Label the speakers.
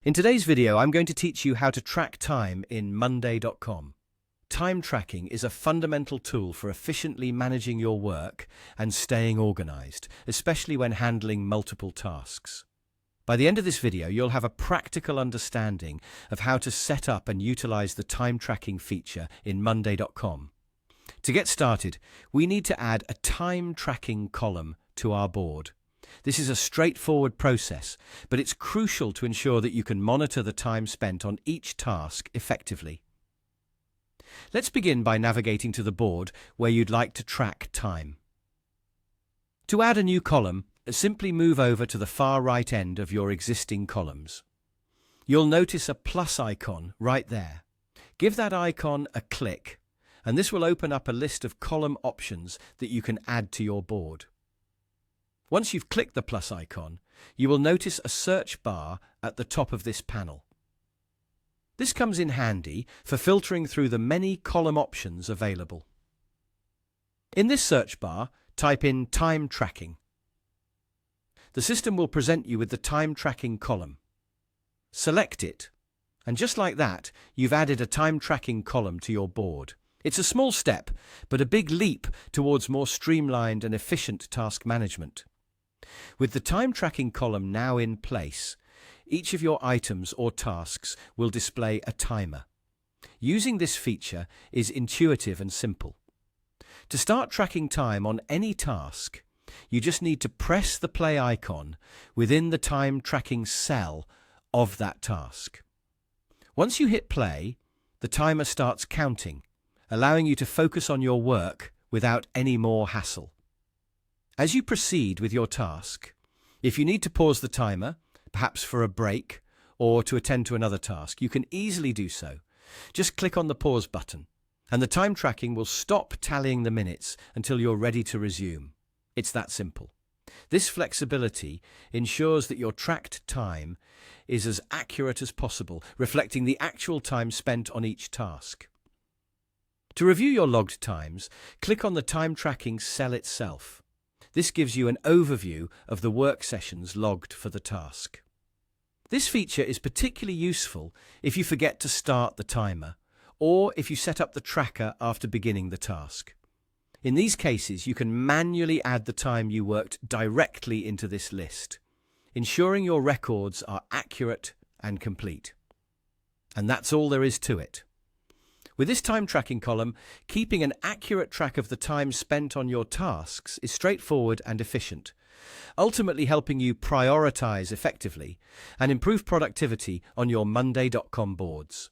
Speaker 1: In today's video, I'm going to teach you how to track time in Monday.com. Time tracking is a fundamental tool for efficiently managing your work and staying organized, especially when handling multiple tasks. By the end of this video, you'll have a practical understanding of how to set up and utilize the time tracking feature in Monday.com. To get started, we need to add a time tracking column to our board. This is a straightforward process, but it's crucial to ensure that you can monitor the time spent on each task effectively. Let's begin by navigating to the board where you'd like to track time. To add a new column, simply move over to the far right end of your existing columns. You'll notice a plus icon right there. Give that icon a click, and this will open up a list of column options that you can add to your board. Once you've clicked the plus icon, you will notice a search bar at the top of this panel. This comes in handy for filtering through the many column options available. In this search bar, type in time tracking. The system will present you with the time tracking column. Select it, and just like that, you've added a time tracking column to your board. It's a small step, but a big leap towards more streamlined and efficient task management. With the time tracking column now in place, each of your items or tasks will display a timer. Using this feature is intuitive and simple. To start tracking time on any task, you just need to press the play icon within the time tracking cell of that task. Once you hit play, the timer starts counting, allowing you to focus on your work without any more hassle. As you proceed with your task, if you need to pause the timer, perhaps for a break or to attend to another task, you can easily do so. Just click on the pause button, and the time tracking will stop tallying the minutes until you're ready to resume. It's that simple. This flexibility ensures that your tracked time is as accurate as possible, reflecting the actual time spent on each task. To review your logged times, click on the time tracking cell itself. This gives you an overview of the work sessions logged for the task. This feature is particularly useful if you forget to start the timer, or if you set up the tracker after beginning the task. In these cases, you can manually add the time you worked directly into this list, ensuring your records are accurate and complete. And that's all there is to it. With this time tracking column, keeping an accurate track of the time spent on your tasks is straightforward and efficient, ultimately helping you prioritize effectively and improve productivity on your Monday.com boards.